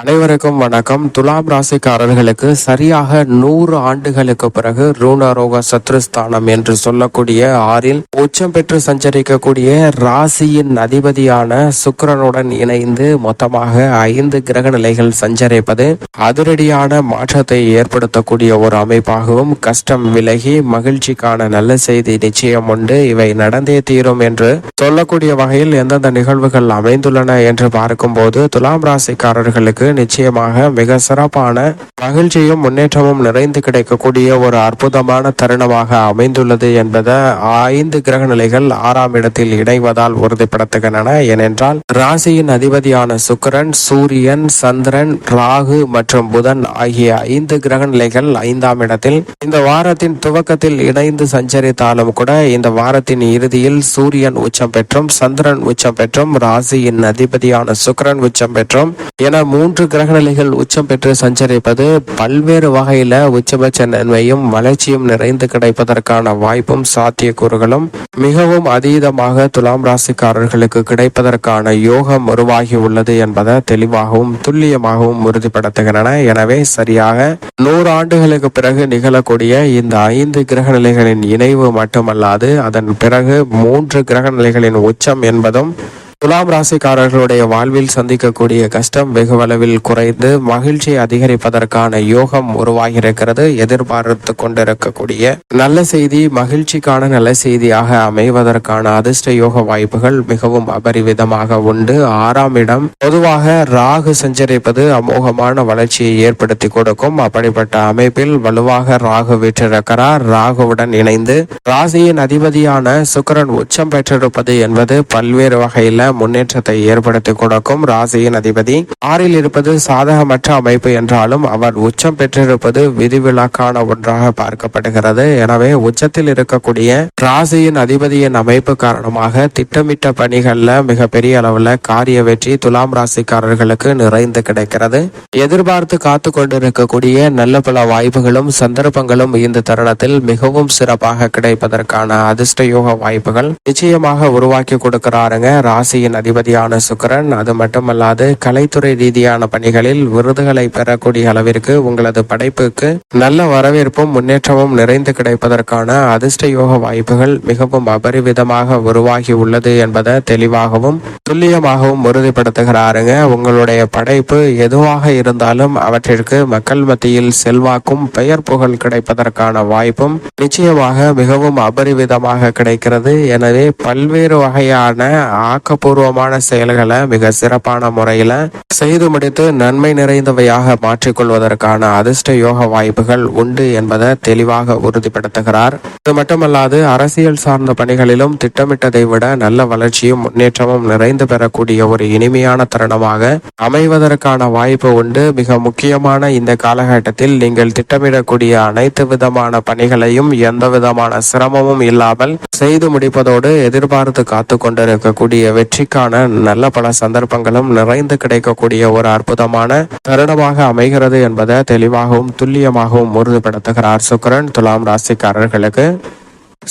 அனைவருக்கும் வணக்கம். துலாம் ராசிக்காரர்களுக்கு சரியாக 100 ஆண்டுகளுக்கு பிறகு ரூணரோக சத்ருஸ்தானம் என்று சொல்லக்கூடிய 6ல் உச்சம் பெற்று சஞ்சரிக்கக்கூடிய ராசியின் அதிபதியான சுக்கிரனுடன் இணைந்து மொத்தமாக 5 கிரக நிலைகள் சஞ்சரிப்பது அதிரடியான மாற்றத்தை ஏற்படுத்தக்கூடிய ஒரு அமைப்பாகவும், கஷ்டம் விலகி மகிழ்ச்சிக்கான நல்ல செய்தி நிச்சயம் உண்டு, இவை நடந்தே தீரும் என்று சொல்லக்கூடிய வகையில் எந்தெந்த நிகழ்வுகள் அமைந்துள்ளன என்று பார்க்கும்போது துலாம் ராசிக்காரர்களுக்கு நிச்சயமாக மிக சிறப்பான மகிழ்ச்சியும் முன்னேற்றமும் நிறைந்து கிடைக்கக்கூடிய ஒரு அற்புதமான தருணமாக அமைந்துள்ளது என்பதை 5 கிரக நிலைகள் 6ஆம் இடத்தில் இணைவதால் உறுதிப்படுத்துகின்றன. ஏனென்றால் ராசியின் அதிபதியான சுக்கிரன், சூரியன், சந்திரன், ராகு மற்றும் புதன் ஆகிய 5 கிரக நிலைகள் 5ஆம் இடத்தில் இந்த வாரத்தின் துவக்கத்தில் இணைந்து சஞ்சரித்தாலும் கூட இந்த வாரத்தின் இறுதியில் சூரியன் உச்சம் பெற்றும், சந்திரன் உச்சம் பெற்றும், ராசியின் அதிபதியான சுக்கிரன் உச்சம் பெற்றும் என 3 கிரகநிலைகள் உச்சம் பெற்று சஞ்சரிப்பது பல்வேறு வகையில உச்சபட்ச நன்மையும் வளர்ச்சியும் நிறைந்து கிடைப்பதற்கான வாய்ப்பும் சாத்தியக்கூறுகளும் மிகவும் அதீதமாக துலாம் ராசிக்காரர்களுக்கு கிடைப்பதற்கான யோகம் உருவாகி உள்ளது என்பதை தெளிவாகவும் துல்லியமாகவும் உறுதிப்படுத்துகின்றன. எனவே சரியாக 100 ஆண்டுகளுக்கு பிறகு நிகழக்கூடிய இந்த 5 கிரக நிலைகளின் இணைவு மட்டுமல்லாது அதன் பிறகு 3 கிரக நிலைகளின் உச்சம் என்பதும் துலாம் ராசிக்காரர்களுடைய வாழ்வில் சந்திக்கக்கூடிய கஷ்டம் வெகுவளவில் குறைந்து மகிழ்ச்சி அதிகரிப்பதற்கான யோகம் உருவாகி இருக்கிறது. எதிர்பார்த்து கொண்டிருக்கக்கூடிய நல்ல செய்தி மகிழ்ச்சிக்கான நல்ல செய்தியாக அமைவதற்கான அதிர்ஷ்ட யோக வாய்ப்புகள் மிகவும் அபரிவிதமாக உண்டு. 6ஆம் இடம் பொதுவாக ராகு சஞ்சரிப்பது அமோகமான வளர்ச்சியை ஏற்படுத்தி கொடுக்கும். அப்படிப்பட்ட அமைப்பில் வலுவாக ராகு வீற்றிருக்கிறார். ராகுவுடன் இணைந்து ராசியின் அதிபதியான சுக்கிரன் உச்சம் பெற்றிருப்பது என்பது பல்வேறு வகையில முன்னேற்றத்தை ஏற்படுத்தி கொடுக்கும். ராசியின் அதிபதி 6ல் இருப்பது சாதகமற்ற அமைப்பு என்றாலும் அவர் உச்சம் பெற்றிருப்பது விதிவிலக்கான ஒன்றாக பார்க்கப்படுகிறது. எனவே உச்சத்தில் இருக்கக்கூடிய ராசியின் அதிபதியின் அமைப்பு காரணமாக திட்டமிட்ட பணிகள்ல மிகப்பெரிய அளவுல காரிய வெற்றி துலாம் ராசிக்காரர்களுக்கு நிறைந்து கிடைக்கிறது. எதிர்பார்த்து காத்து கொண்டிருக்கக்கூடிய நல்ல பல வாய்ப்புகளும் சந்தர்ப்பங்களும் இந்த தருணத்தில் மிகவும் சிறப்பாக கிடைப்பதற்கான அதிர்ஷ்ட யோக வாய்ப்புகள் நிச்சயமாக உருவாக்கி கொடுக்கிறாருங்க ராசி அதிபதியான சுக்கிரன். அது மட்டுமல்லாது கலைத்துறை ரீதியான பணிகளில் விருதுகளை பெறக்கூடிய அளவிற்கு உங்களது படைப்புக்கு நல்ல வரவேற்பும் முன்னேற்றமும் நிறைந்து கிடைப்பதற்கான அதிர்ஷ்ட யோக வாய்ப்புகள் மிகவும் அபரிவிதமாக உருவாகி உள்ளது என்பதை தெளிவாகவும் துல்லியமாகவும் உறுதிப்படுத்துகிறாருங்க. உங்களுடைய படைப்பு எதுவாக இருந்தாலும் அவற்றிற்கு மக்கள் மத்தியில் செல்வாக்கும் பெயர் புகழ் கிடைப்பதற்கான வாய்ப்பும் நிச்சயமாக மிகவும் அபரிவிதமாக கிடைக்கிறது. எனவே பல்வேறு வகையான ஆக்கப்பூர்வமான செயல்களை மிக சிறப்பான முறையில செய்து முடித்து நன்மை நிறைந்தவையாக மாற்றிக்கொள்வதற்கான அதிர்ஷ்ட யோக வாய்ப்புகள் உண்டு என்பதை தெளிவாக உறுதிப்படுத்துகிறார். இது மட்டுமல்லாது அரசியல் சார்ந்த பணிகளிலும் திட்டமிட்டதை விட நல்ல வளர்ச்சியும் முன்னேற்றமும் நிறைந்து பெறக்கூடிய ஒரு இனிமையான தருணமாக அமைவதற்கான வாய்ப்பு உண்டு. மிக முக்கியமான இந்த காலகட்டத்தில் நீங்கள் திட்டமிடக்கூடிய அனைத்து விதமான பணிகளையும் எந்த விதமான சிரமமும் இல்லாமல் செய்து முடிப்பதோடு எதிர்பார்த்து காத்து கொண்டிருக்கக்கூடிய வெற்றிக்கான நல்ல பல சந்தர்ப்பங்களும் நிறைந்து கிடைக்கக்கூடிய ஒரு அற்புதமான தருணமாக அமைகிறது என்பதை தெளிவாகவும் துல்லியமாகவும் உறுதிப்படுத்துகிறார் சுக்கிரன் துலாம் ராசிக்காரர்களுக்கு.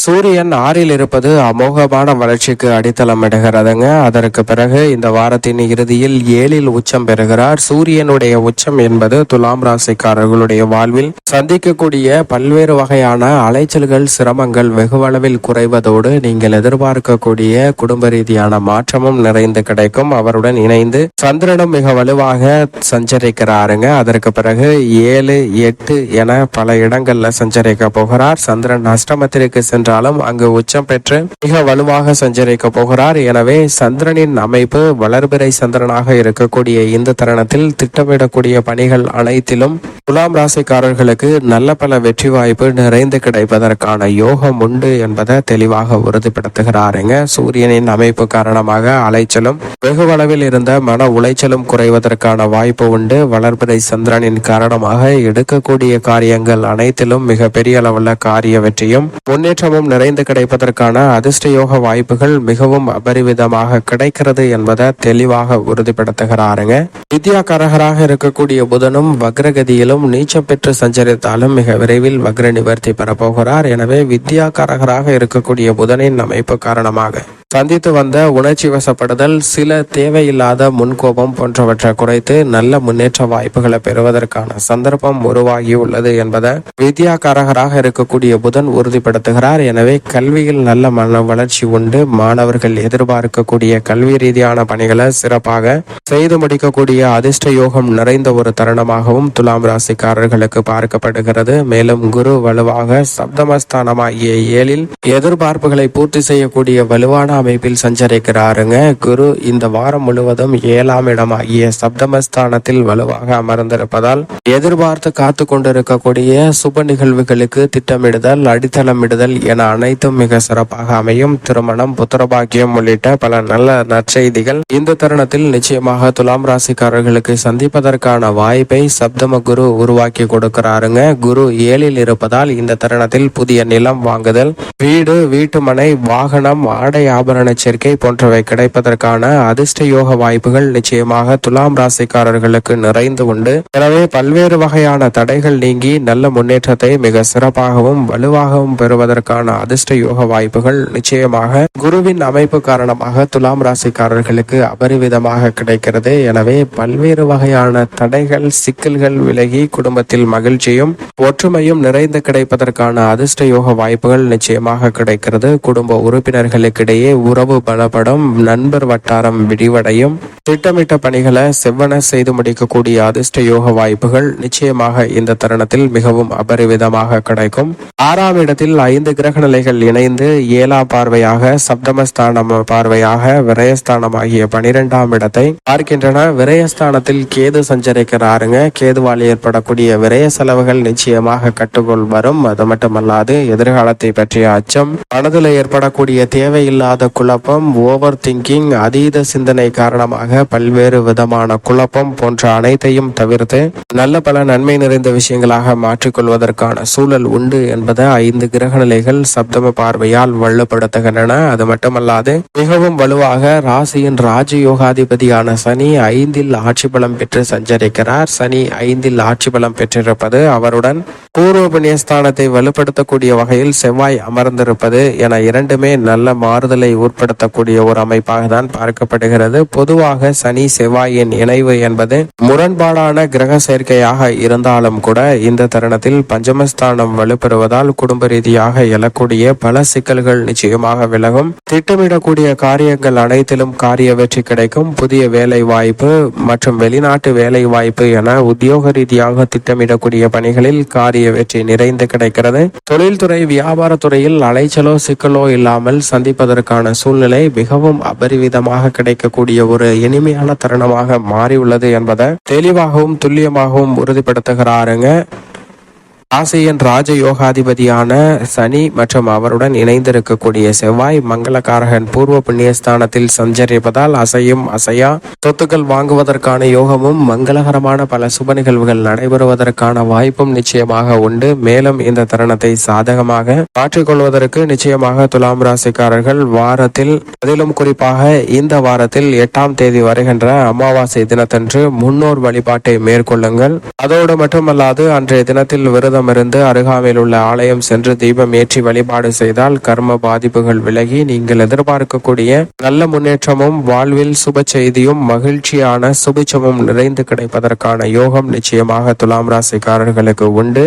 சூரியன் 6ல் இருப்பது அமோகமான வளர்ச்சிக்கு அடித்தளம் இடுகிறதுங்க. அதற்கு பிறகு இந்த வாரத்தின் இறுதியில் 7ல் உச்சம் பெறுகிறார். சூரியனுடைய உச்சம் என்பது துலாம் ராசிக்காரர்களுடைய வாழ்வில் சந்திக்கக்கூடிய பல்வேறு வகையான அலைச்சல்கள் சிரமங்கள் வெகுவளவில் குறைவதோடு நீங்கள் எதிர்பார்க்கக்கூடிய குடும்ப ரீதியான மாற்றமும் நிறைந்து கிடைக்கும். அவருடன் இணைந்து சந்திரனும் மிக வலுவாக சஞ்சரிக்கிறாருங்க. அதற்கு பிறகு 7, 8 என பல இடங்கள்ல சஞ்சரிக்க போகிறார். சந்திரன் அஷ்டமத்திற்கு என்றாலும் அங்கு உச்சம் பெற்று மிக வலுவாக சஞ்சரிக்க போகிறார். எனவே சந்திரனின் அமைப்பு வளர்பிறை சந்திரனாக இருக்கக்கூடிய இந்த தருணத்தில் திட்டமிடக்கூடிய பணிகள் அனைத்திலும் துலாம் ராசிக்காரர்களுக்கு நல்ல பல வெற்றி வாய்ப்பு நிறைந்து கிடைப்பதற்கான யோகம் உண்டு என்பதை தெளிவாக உறுதிப்படுத்துகிறாருங்க. சூரியனின் அமைப்பு காரணமாக அலைச்சலும் வெகுவளவில் இருந்த மன உளைச்சலும் குறைவதற்கான வாய்ப்பு உண்டு. வளர்பிறை சந்திரனின் காரணமாக எடுக்கக்கூடிய காரியங்கள் அனைத்திலும் மிக பெரிய அளவுள்ள காரிய வெற்றியும் முன்னேற்ற நிறைந்து கிடைப்பதற்கான அதிர்ஷ்ட யோக வாய்ப்புகள் மிகவும் அபரிவிதமாக கிடைக்கிறது என்பதை தெளிவாக உறுதிப்படுத்துகிறாருங்க. வித்யாகாரகராக இருக்கக்கூடிய புதனும் வக்ரகதியிலும் நீச்சம் பெற்று சஞ்சரித்தாலும் மிக விரைவில் வக்ர நிவர்த்தி பெறப்போகிறார். எனவே வித்யாகாரகராக இருக்கக்கூடிய புதனின் அமைப்பு காரணமாக சந்தித்து வந்த உணர்ச்சி வசப்படுதல், சில தேவையில்லாத முன்கோபம் போன்றவற்றை குறைத்து நல்ல முன்னேற்ற வாய்ப்புகளை பெறுவதற்கான சந்தர்ப்பம் உருவாகியுள்ளது என்பதை வித்யாகாரகராக இருக்கக்கூடிய புதன் உறுதிப்படுத்துகிறார். எனவே கல்வியில் நல்ல மன வளர்ச்சி உண்டு. மாணவர்கள் எதிர்பார்க்கக்கூடிய கல்வி ரீதியான பணிகளை சிறப்பாக செய்து முடிக்கக்கூடிய அதிர்ஷ்ட யோகம் நிறைந்த ஒரு தருணமாகவும் துலாம் ராசிக்காரர்களுக்கு பார்க்கப்படுகிறது. மேலும் குரு வலுவாக சப்தமஸ்தானமாகிய 7ல் எதிர்பார்ப்புகளை பூர்த்தி செய்யக்கூடிய வலுவான அமைப்பில் சஞ்சரிக்கிறாருங்க. குரு இந்த வாரம் முழுவதும் 7ஆம் இடமாகிய சப்தமஸ்தானத்தில் வலுவாக அமர்ந்திருப்பதால் எதிர்பார்த்து காத்து கொண்டிருக்கக்கூடிய சுப நிகழ்வுகளுக்கு திட்டமிடுதல், அடித்தளமிடுதல் என அனைத்தும் மிக சிறப்பாக அமையும். திருமணம், புத்திரபாக்கியம் உள்ளிட்ட பல நல்ல நற்செய்திகள் இந்த தருணத்தில் நிச்சயமாக துலாம் ராசிக்காரர்களுக்கு சந்திப்பதற்கான வாய்ப்பை சப்தம குரு உருவாக்கி கொடுக்கிறாருங்க. குரு 7ல் இருப்பதால் இந்த தருணத்தில் புதிய நிலம் வாங்குதல், வீடு, வீட்டுமனை, வாகனம், ஆடை ஆபரண சேர்க்கை போன்றவை கிடைப்பதற்கான அதிர்ஷ்ட யோக வாய்ப்புகள் நிச்சயமாக துலாம் ராசிக்காரர்களுக்கு நிறைந்து உண்டு. எனவே பல்வேறு வகையான தடைகள் நீங்கி நல்ல முன்னேற்றத்தை மிக சிறப்பாகவும் வலுவாகவும் பெறுவதற்கான அதிர்ஷ்ட யோக வாய்ப்புகள் நிச்சயமாக குருவின் அமைப்பு காரணமாக துலாம் ராசிக்காரர்களுக்கு அபரிவிதமாக கிடைக்கிறது. எனவே பல்வேறு வகையான தடைகள், சிக்கல்கள் விலகி குடும்பத்தில் மகிழ்ச்சியும் ஒற்றுமையும் நிறைந்து கிடைப்பதற்கான அதிர்ஷ்ட யோக வாய்ப்புகள் நிச்சயமாக கிடைக்கிறது. குடும்ப உறுப்பினர்களுக்கிடையே உறவு பலப்படும், நண்பர் வட்டாரம் விரிவடையும், திட்டமிட்ட பணிகளை செவ்வன செய்து முடிக்கக்கூடிய அதிர்ஷ்ட யோக வாய்ப்புகள் நிச்சயமாக இந்த தருணத்தில் மிகவும் அபரிவிதமாக கிடைக்கும். 6ஆம் இடத்தில் 5 கிரக நிலைகள் இணைந்து 7ஆம் பார்வையாக சப்தமஸ்தானம் பார்வையாக விரயஸ்தானம் ஆகிய 12ஆம் இடத்தை பார்க்கின்றன. விரயஸ்தானத்தில் கேது சஞ்சரிக்கிறாருங்க. கேதுவால் ஏற்படக்கூடிய விரய செலவுகள் நிச்சயமாக கட்டுக்குள் வரும். அது மட்டுமல்லாது எதிர்காலத்தை பற்றிய அச்சம், மனதில் ஏற்படக்கூடிய தேவையில்லாத குழப்பம், ஓவர் திங்கிங், அதீத சிந்தனை காரணமாக பல்வேறு விதமான குழப்பம் போன்ற அனைத்தையும் தவிர்த்து நல்ல பல நன்மை நிறைந்த விஷயங்களாக மாற்றிக்கொள்வதற்கான சூழல் உண்டு என்பதை 5 கிரக நிலைகள் சப்தம பார்வையால் வலுப்படுத்துகின்றன. அது மட்டுமல்லாது மிகவும் வலுவாக ராசியின் ராஜயோகாதிபதியான சனி 5ல் ஆட்சி பலம் பெற்று சஞ்சரிக்கிறார். சனி 5ல் ஆட்சி பலம் பெற்றிருப்பது, அவருடன் பூர்வ புண்ணியஸ்தானத்தை வலுப்படுத்தக்கூடிய வகையில் செவ்வாய் அமர்ந்திருப்பது என இரண்டுமே நல்ல மாறுதலை உட்படுத்தக்கூடிய ஒரு அமைப்பாக தான் பார்க்கப்படுகிறது. பொதுவாக சனி செவ்வாயின் இணைவு என்பது முரண்பாடான கிரக சேர்க்கையாக இருந்தாலும் கூட இந்த தருணத்தில் பஞ்சமஸ்தானம் வலுப்பெறுவதால் குடும்ப ரீதியாக எழக்கூடிய பல சிக்கல்கள் நிச்சயமாக விலகும். திட்டமிடக்கூடிய காரியங்கள் அனைத்திலும் காரிய வெற்றி கிடைக்கும். புதிய வேலை வாய்ப்பு மற்றும் வெளிநாட்டு வேலை வாய்ப்பு என உத்தியோக ரீதியாக திட்டமிடக்கூடிய பணிகளில் காரிய வெற்றி நிறைந்து கிடைக்கிறது. தொழில்துறை, வியாபாரத்துறையில் அலைச்சலோ சிக்கலோ இல்லாமல் சந்திப்பதற்கான சூழ்நிலை மிகவும் அபரிவிதமாக கிடைக்கக்கூடிய ஒரு இனிமையான தருணமாக மாறியுள்ளது என்பதை தெளிவாகவும் துல்லியமாகவும் உறுதிப்படுத்துகிறாருங்க. ராசியின் ராஜயோகாதிபதியான சனி மற்றும் அவருடன் இணைந்திருக்கக்கூடிய செவ்வாய் மங்களகாரகன் பூர்வ புண்ணியஸ்தானத்தில் சஞ்சரிப்பதால் அசையும் அசையா சொத்துக்கள் வாங்குவதற்கான யோகமும் மங்களகரமான பல சுப நிகழ்வுகள் நடைபெறுவதற்கான வாய்ப்பும் நிச்சயமாக உண்டு. மேலும் இந்த தருணத்தை சாதகமாக மாற்றிக்கொள்வதற்கு நிச்சயமாக துலாம் ராசிக்காரர்கள் வாரத்தில், அதிலும் குறிப்பாக இந்த வாரத்தில் 8ஆம் தேதி வருகின்ற அமாவாசை தினத்தன்று முன்னோர் வழிபாட்டை மேற்கொள்ளுங்கள். அதோடு மட்டுமல்லாது அன்றைய தினத்தில் விரதம் இருந்து அருகாமையில் உள்ள ஆலயம் சென்று தீபம் ஏற்றி வழிபாடு செய்தால் கர்ம பாதிப்புகள் விலகி நீங்கள் எதிர்பார்க்கக்கூடிய நல்ல முன்னேற்றமும் வாழ்வில் சுப செய்தியும் மகிழ்ச்சியான சுபிச்சமும் நிறைந்து கிடைப்பதற்கான யோகம் நிச்சயமாக துலாம் ராசிக்காரர்களுக்கு உண்டு.